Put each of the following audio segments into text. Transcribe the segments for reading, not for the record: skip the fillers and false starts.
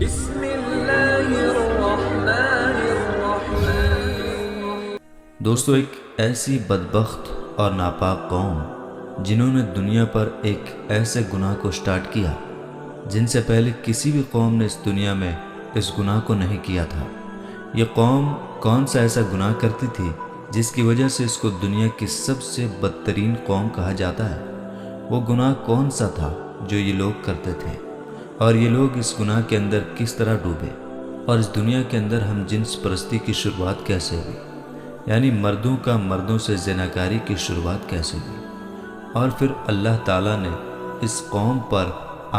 بسم اللہ الرحمن الرحیم۔ دوستو، ایک ایسی بدبخت اور ناپاک قوم جنہوں نے دنیا پر ایک ایسے گناہ کو سٹارٹ کیا جن سے پہلے کسی بھی قوم نے اس دنیا میں اس گناہ کو نہیں کیا تھا۔ یہ قوم کون سا ایسا گناہ کرتی تھی جس کی وجہ سے اس کو دنیا کی سب سے بدترین قوم کہا جاتا ہے؟ وہ گناہ کون سا تھا جو یہ لوگ کرتے تھے، اور یہ لوگ اس گناہ کے اندر کس طرح ڈوبے، اور اس دنیا کے اندر ہم جنس پرستی کی شروعات کیسے ہوئی، یعنی مردوں کا مردوں سے زناکاری کی شروعات کیسے ہوئی، اور پھر اللہ تعالیٰ نے اس قوم پر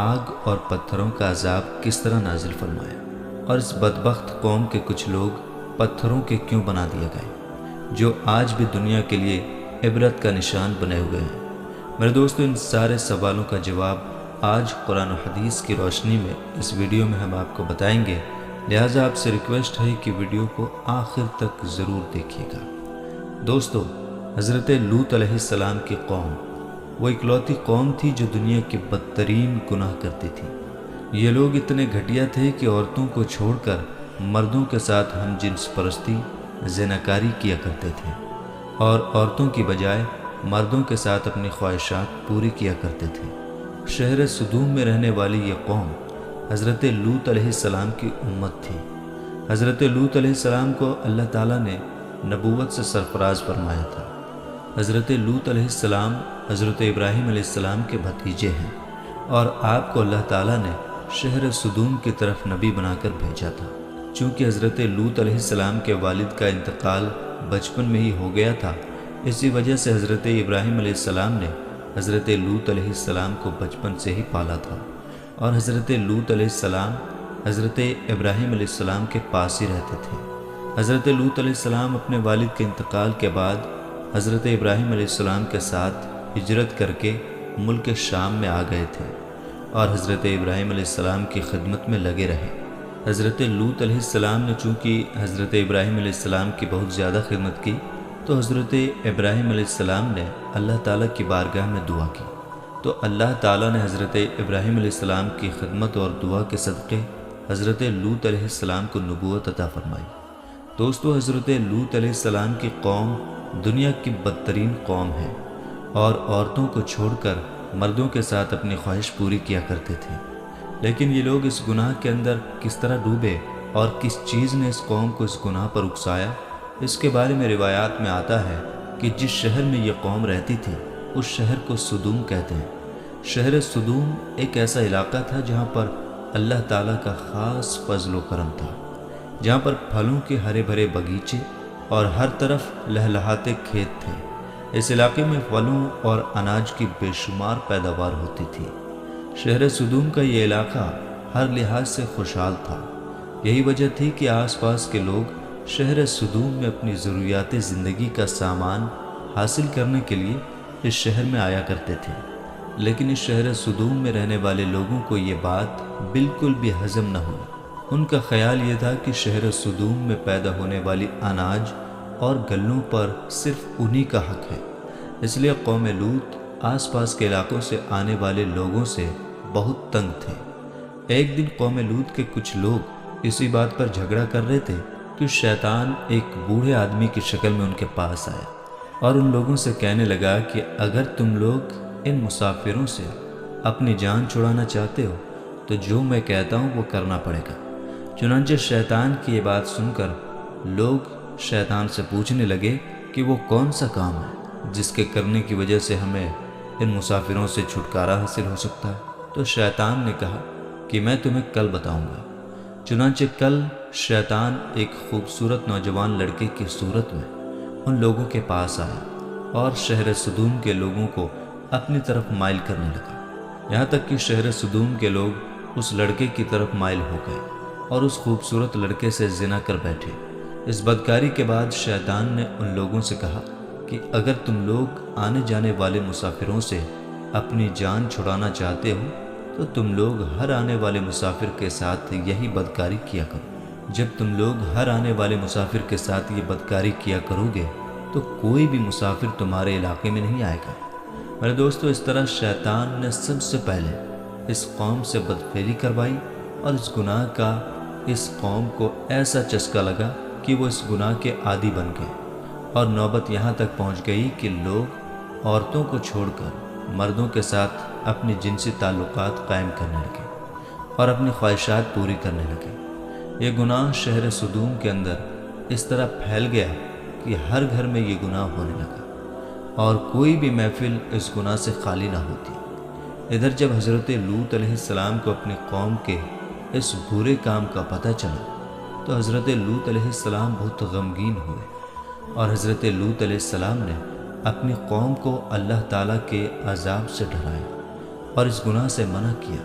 آگ اور پتھروں کا عذاب کس طرح نازل فرمایا، اور اس بدبخت قوم کے کچھ لوگ پتھروں کے کیوں بنا دیے گئے جو آج بھی دنیا کے لیے عبرت کا نشان بنے ہوئے ہیں۔ میرے دوستو، ان سارے سوالوں کا جواب آج قرآن و حدیث کی روشنی میں اس ویڈیو میں ہم آپ کو بتائیں گے، لہٰذا آپ سے ریکویسٹ ہے کہ ویڈیو کو آخر تک ضرور دیکھیے گا۔ دوستو، حضرت لوط علیہ السلام کی قوم وہ اکلوتی قوم تھی جو دنیا کے بدترین گناہ کرتی تھی۔ یہ لوگ اتنے گھٹیا تھے کہ عورتوں کو چھوڑ کر مردوں کے ساتھ ہم جنس پرستی زناکاری کیا کرتے تھے، اور عورتوں کی بجائے مردوں کے ساتھ اپنی خواہشات پوری کیا کرتے تھے۔ شہر سدوم میں رہنے والی یہ قوم حضرت لوط علیہ السلام کی امت تھی۔ حضرت لوط علیہ السلام کو اللہ تعالیٰ نے نبوت سے سرفراز فرمایا تھا۔ حضرت لوط علیہ السلام حضرت ابراہیم علیہ السلام کے بھتیجے ہیں، اور آپ کو اللہ تعالیٰ نے شہر سدوم کی طرف نبی بنا کر بھیجا تھا۔ چونکہ حضرت لوط علیہ السلام کے والد کا انتقال بچپن میں ہی ہو گیا تھا، اسی وجہ سے حضرت ابراہیم علیہ السلام نے حضرت لوط علیہ السلام کو بچپن سے ہی پالا تھا، اور حضرت لوط علیہ السلام حضرت ابراہیم علیہ السلام کے پاس ہی رہتے تھے۔ حضرت لوط علیہ السلام اپنے والد کے انتقال کے بعد حضرت ابراہیم علیہ السلام کے ساتھ ہجرت کر کے ملک شام میں آ گئے تھے، اور حضرت ابراہیم علیہ السلام کی خدمت میں لگے رہے۔ حضرت لوط علیہ السلام نے چونکہ حضرت ابراہیم علیہ السلام کی بہت زیادہ خدمت کی، تو حضرت ابراہیم علیہ السلام نے اللہ تعالیٰ کی بارگاہ میں دعا کی، تو اللہ تعالیٰ نے حضرت ابراہیم علیہ السلام کی خدمت اور دعا کے صدقے حضرت لوط علیہ السلام کو نبوت عطا فرمائی۔ دوستو، حضرت لوط علیہ السلام کی قوم دنیا کی بدترین قوم ہے، اور عورتوں کو چھوڑ کر مردوں کے ساتھ اپنی خواہش پوری کیا کرتے تھے۔ لیکن یہ لوگ اس گناہ کے اندر کس طرح ڈوبے، اور کس چیز نے اس قوم کو اس گناہ پر اکسایا، اس کے بارے میں روایات میں آتا ہے کہ جس شہر میں یہ قوم رہتی تھی اس شہر کو سدوم کہتے ہیں۔ شہر سدوم ایک ایسا علاقہ تھا جہاں پر اللہ تعالیٰ کا خاص فضل و کرم تھا، جہاں پر پھلوں کے ہرے بھرے باغیچے اور ہر طرف لہلہاتے کھیت تھے۔ اس علاقے میں پھلوں اور اناج کی بے شمار پیداوار ہوتی تھی۔ شہر سدوم کا یہ علاقہ ہر لحاظ سے خوشحال تھا۔ یہی وجہ تھی کہ آس پاس کے لوگ شہر سدوم میں اپنی ضروریات زندگی کا سامان حاصل کرنے کے لیے اس شہر میں آیا کرتے تھے۔ لیکن اس شہر سدوم میں رہنے والے لوگوں کو یہ بات بالکل بھی ہضم نہ ہوئی۔ ان کا خیال یہ تھا کہ شہر سدوم میں پیدا ہونے والی اناج اور گلوں پر صرف انہی کا حق ہے، اس لیے قوم لوط آس پاس کے علاقوں سے آنے والے لوگوں سے بہت تنگ تھے۔ ایک دن قوم لوط کے کچھ لوگ اسی بات پر جھگڑا کر رہے تھے کہ شیطان ایک بوڑھے آدمی کی شکل میں ان کے پاس آیا، اور ان لوگوں سے کہنے لگا کہ اگر تم لوگ ان مسافروں سے اپنی جان چھڑانا چاہتے ہو تو جو میں کہتا ہوں وہ کرنا پڑے گا۔ چنانچہ شیطان کی یہ بات سن کر لوگ شیطان سے پوچھنے لگے کہ وہ کون سا کام ہے جس کے کرنے کی وجہ سے ہمیں ان مسافروں سے چھٹکارا حاصل ہو سکتا ہے۔ تو شیطان نے کہا کہ میں تمہیں کل بتاؤں گا۔ چنانچہ کل شیطان ایک خوبصورت نوجوان لڑکے کی صورت میں ان لوگوں کے پاس آیا، اور شہر سدوم کے لوگوں کو اپنی طرف مائل کرنے لگا، یہاں تک کہ شہر سدوم کے لوگ اس لڑکے کی طرف مائل ہو گئے اور اس خوبصورت لڑکے سے زنا کر بیٹھے۔ اس بدکاری کے بعد شیطان نے ان لوگوں سے کہا کہ اگر تم لوگ آنے جانے والے مسافروں سے اپنی جان چھڑانا چاہتے ہو تو تم لوگ ہر آنے والے مسافر کے ساتھ یہی بدکاری کیا کرو۔ جب تم لوگ ہر آنے والے مسافر کے ساتھ یہ بدکاری کیا کرو گے تو کوئی بھی مسافر تمہارے علاقے میں نہیں آئے گا۔ میرے دوستو، اس طرح شیطان نے سب سے پہلے اس قوم سے بدفعلی کروائی، اور اس گناہ کا اس قوم کو ایسا چسکا لگا کہ وہ اس گناہ کے عادی بن گئے، اور نوبت یہاں تک پہنچ گئی کہ لوگ عورتوں کو چھوڑ کر مردوں کے ساتھ اپنی جنسی تعلقات قائم کرنے لگے اور اپنی خواہشات پوری کرنے لگے۔ یہ گناہ شہر سدوم کے اندر اس طرح پھیل گیا کہ ہر گھر میں یہ گناہ ہونے لگا اور کوئی بھی محفل اس گناہ سے خالی نہ ہوتی۔ ادھر جب حضرت لوط علیہ السلام کو اپنی قوم کے اس برے کام کا پتہ چلا تو حضرت لوط علیہ السلام بہت غمگین ہوئے، اور حضرت لوط علیہ السلام نے اپنی قوم کو اللہ تعالیٰ کے عذاب سے ڈرایا اور اس گناہ سے منع کیا،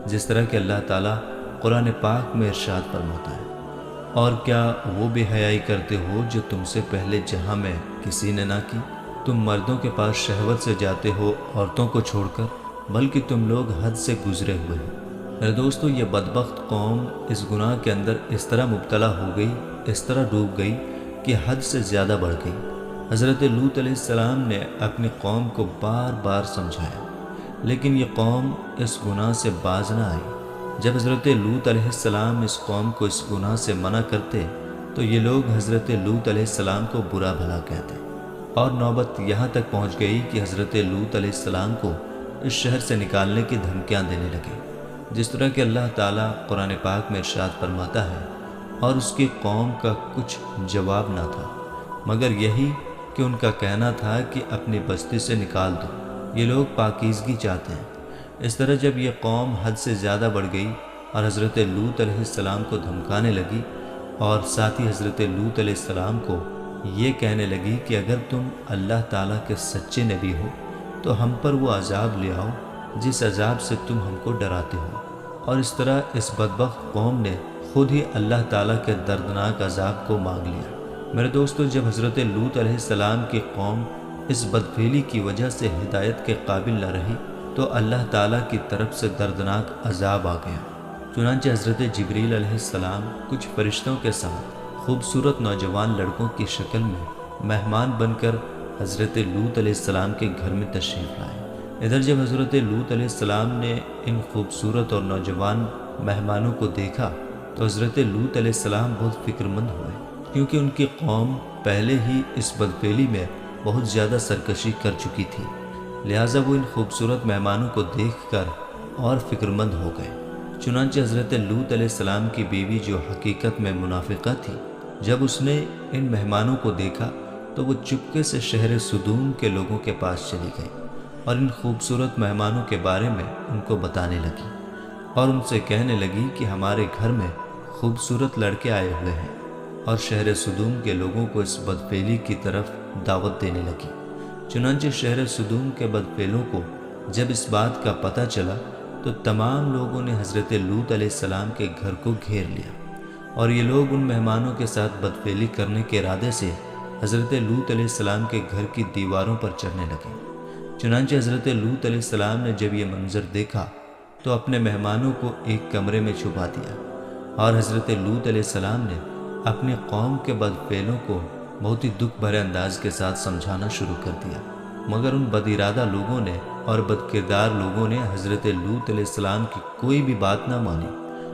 جس طرح کہ اللہ تعالیٰ قرآن پاک میں ارشاد فرماتا ہے، اور کیا وہ بے حیائی کرتے ہو جو تم سے پہلے جہاں میں کسی نے نہ کی؟ تم مردوں کے پاس شہوت سے جاتے ہو عورتوں کو چھوڑ کر، بلکہ تم لوگ حد سے گزرے ہوئے ہو۔ میرے دوستو، یہ بدبخت قوم اس گناہ کے اندر اس طرح مبتلا ہو گئی، اس طرح ڈوب گئی کہ حد سے زیادہ بڑھ گئی۔ حضرت لوط علیہ السلام نے اپنی قوم کو بار بار سمجھایا، لیکن یہ قوم اس گناہ سے باز نہ آئی۔ جب حضرت لوط علیہ السلام اس قوم کو اس گناہ سے منع کرتے تو یہ لوگ حضرت لوط علیہ السلام کو برا بھلا کہتے، اور نوبت یہاں تک پہنچ گئی کہ حضرت لوط علیہ السلام کو اس شہر سے نکالنے کی دھمکیاں دینے لگے، جس طرح کہ اللہ تعالیٰ قرآن پاک میں ارشاد فرماتا ہے، اور اس کی قوم کا کچھ جواب نہ تھا مگر یہی کہ ان کا کہنا تھا کہ اپنی بستی سے نکال دو، یہ لوگ پاکیزگی چاہتے ہیں۔ اس طرح جب یہ قوم حد سے زیادہ بڑھ گئی اور حضرت لوط علیہ السلام کو دھمکانے لگی، اور ساتھ ہی حضرت لوط علیہ السلام کو یہ کہنے لگی کہ اگر تم اللہ تعالیٰ کے سچے نبی ہو تو ہم پر وہ عذاب لے آؤ جس عذاب سے تم ہم کو ڈراتے ہو، اور اس طرح اس بدبخت قوم نے خود ہی اللہ تعالیٰ کے دردناک عذاب کو مانگ لیا۔ میرے دوستو، جب حضرت لوط علیہ السلام کی قوم اس بدفعلی کی وجہ سے ہدایت کے قابل نہ رہی تو اللہ تعالیٰ کی طرف سے دردناک عذاب آ گیا۔ چنانچہ حضرت جبریل علیہ السلام کچھ فرشتوں کے ساتھ خوبصورت نوجوان لڑکوں کی شکل میں مہمان بن کر حضرت لوط علیہ السلام کے گھر میں تشریف لائے۔ ادھر جب حضرت لوط علیہ السلام نے ان خوبصورت اور نوجوان مہمانوں کو دیکھا تو حضرت لوط علیہ السلام بہت فکر مند ہوئے، کیونکہ ان کی قوم پہلے ہی اس بدفعلی میں بہت زیادہ سرکشی کر چکی تھی، لہٰذا وہ ان خوبصورت مہمانوں کو دیکھ کر اور فکر مند ہو گئے۔ چنانچہ حضرت لوط علیہ السلام کی بیوی، جو حقیقت میں منافقہ تھی، جب اس نے ان مہمانوں کو دیکھا تو وہ چپکے سے شہر سدوم کے لوگوں کے پاس چلی گئی اور ان خوبصورت مہمانوں کے بارے میں ان کو بتانے لگی اور ان سے کہنے لگی کہ ہمارے گھر میں خوبصورت لڑکے آئے ہوئے ہیں، اور شہر سدوم کے لوگوں کو اس بدفعلی کی طرف دعوت دینے لگی۔ چنانچہ شہر سدوم کے بدفعلوں کو جب اس بات کا پتہ چلا تو تمام لوگوں نے حضرت لوط علیہ السلام کے گھر کو گھیر لیا، اور یہ لوگ ان مہمانوں کے ساتھ بدفعلی کرنے کے ارادے سے حضرت لوط علیہ السلام کے گھر کی دیواروں پر چڑھنے لگے۔ چنانچہ حضرت لوط علیہ السلام نے جب یہ منظر دیکھا تو اپنے مہمانوں کو ایک کمرے میں چھپا دیا، اور حضرت لوط علیہ السلام نے اپنی قوم کے بدفعلوں کو بہت ہی دکھ بھرے انداز کے ساتھ سمجھانا شروع کر دیا، مگر ان بد ارادہ لوگوں نے اور بد کردار لوگوں نے حضرت لوط علیہ السلام کی کوئی بھی بات نہ مانی،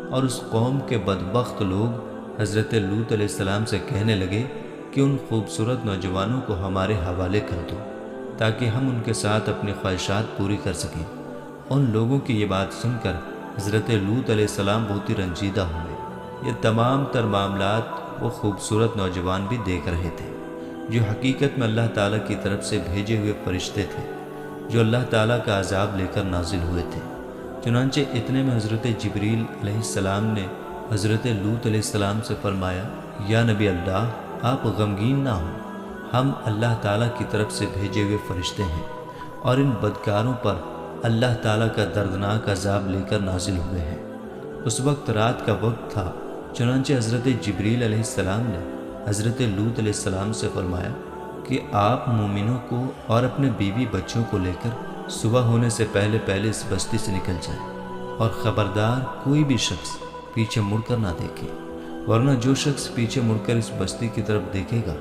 اور اس قوم کے بدبخت لوگ حضرت لوط علیہ السلام سے کہنے لگے کہ ان خوبصورت نوجوانوں کو ہمارے حوالے کر دو تاکہ ہم ان کے ساتھ اپنی خواہشات پوری کر سکیں۔ ان لوگوں کی یہ بات سن کر حضرت لوط علیہ السلام بہت ہی رنجیدہ ہوئے۔ یہ تمام تر معاملات وہ خوبصورت نوجوان بھی دیکھ رہے تھے، جو حقیقت میں اللہ تعالیٰ کی طرف سے بھیجے ہوئے فرشتے تھے، جو اللہ تعالیٰ کا عذاب لے کر نازل ہوئے تھے۔ چنانچہ اتنے میں حضرت جبریل علیہ السلام نے حضرت لوط علیہ السلام سے فرمایا، یا نبی اللہ، آپ غمگین نہ ہوں، ہم اللہ تعالیٰ کی طرف سے بھیجے ہوئے فرشتے ہیں، اور ان بدکاروں پر اللہ تعالیٰ کا دردناک عذاب لے کر نازل ہوئے ہیں۔ اس وقت رات کا وقت تھا، چنانچہ حضرت جبریل علیہ السلام نے حضرت لوط علیہ السلام سے فرمایا کہ آپ مومنوں کو اور اپنے بیوی بچوں کو لے کر صبح ہونے سے پہلے پہلے اس بستی سے نکل جائیں، اور خبردار کوئی بھی شخص پیچھے مڑ کر نہ دیکھے، ورنہ جو شخص پیچھے مڑ کر اس بستی کی طرف دیکھے گا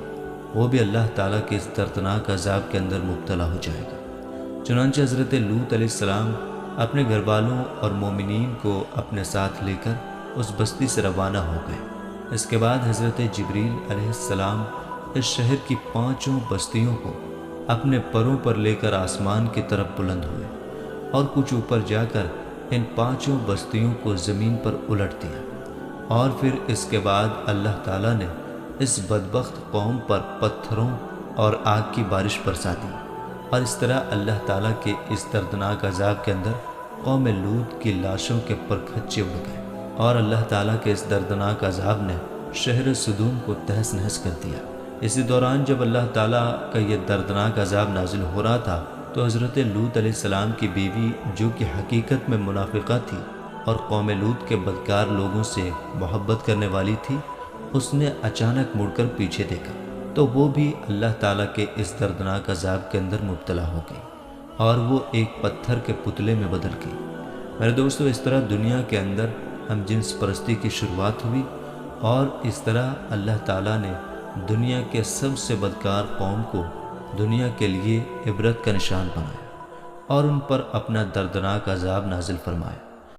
وہ بھی اللہ تعالیٰ کے اس دردناک عذاب کے اندر مبتلا ہو جائے گا۔ چنانچہ حضرت لوط علیہ السلام اپنے گھر والوں اور مومنین کو اپنے ساتھ لے کر اس بستی سے روانہ ہو گئے۔ اس کے بعد حضرت جبریل علیہ السلام اس شہر کی 5 بستیوں کو اپنے پروں پر لے کر آسمان کی طرف بلند ہوئے اور کچھ اوپر جا کر ان 5 بستیوں کو زمین پر الٹ دیا، اور پھر اس کے بعد اللہ تعالیٰ نے اس بدبخت قوم پر پتھروں اور آگ کی بارش برسا دی، اور اس طرح اللہ تعالیٰ کے اس دردناک عذاب کے اندر قوم لوط کی لاشوں کے پرکھچے اڑ گئے، اور اللہ تعالیٰ کے اس دردناک عذاب نے شہر صدوم کو تہس نہس کر دیا۔ اسی دوران جب اللہ تعالیٰ کا یہ دردناک عذاب نازل ہو رہا تھا تو حضرت لوط علیہ السلام کی بیوی، جو کہ حقیقت میں منافقہ تھی اور قوم لوط کے بدکار لوگوں سے محبت کرنے والی تھی، اس نے اچانک مڑ کر پیچھے دیکھا تو وہ بھی اللہ تعالیٰ کے اس دردناک عذاب کے اندر مبتلا ہو گئی اور وہ ایک پتھر کے پتلے میں بدل گئی۔ میرے دوستو، اس طرح دنیا کے اندر ہم جنس پرستی کی شروعات ہوئی، اور اس طرح اللہ تعالیٰ نے دنیا کے سب سے بدکار قوم کو دنیا کے لیے عبرت کا نشان بنایا اور ان پر اپنا دردناک عذاب نازل فرمایا۔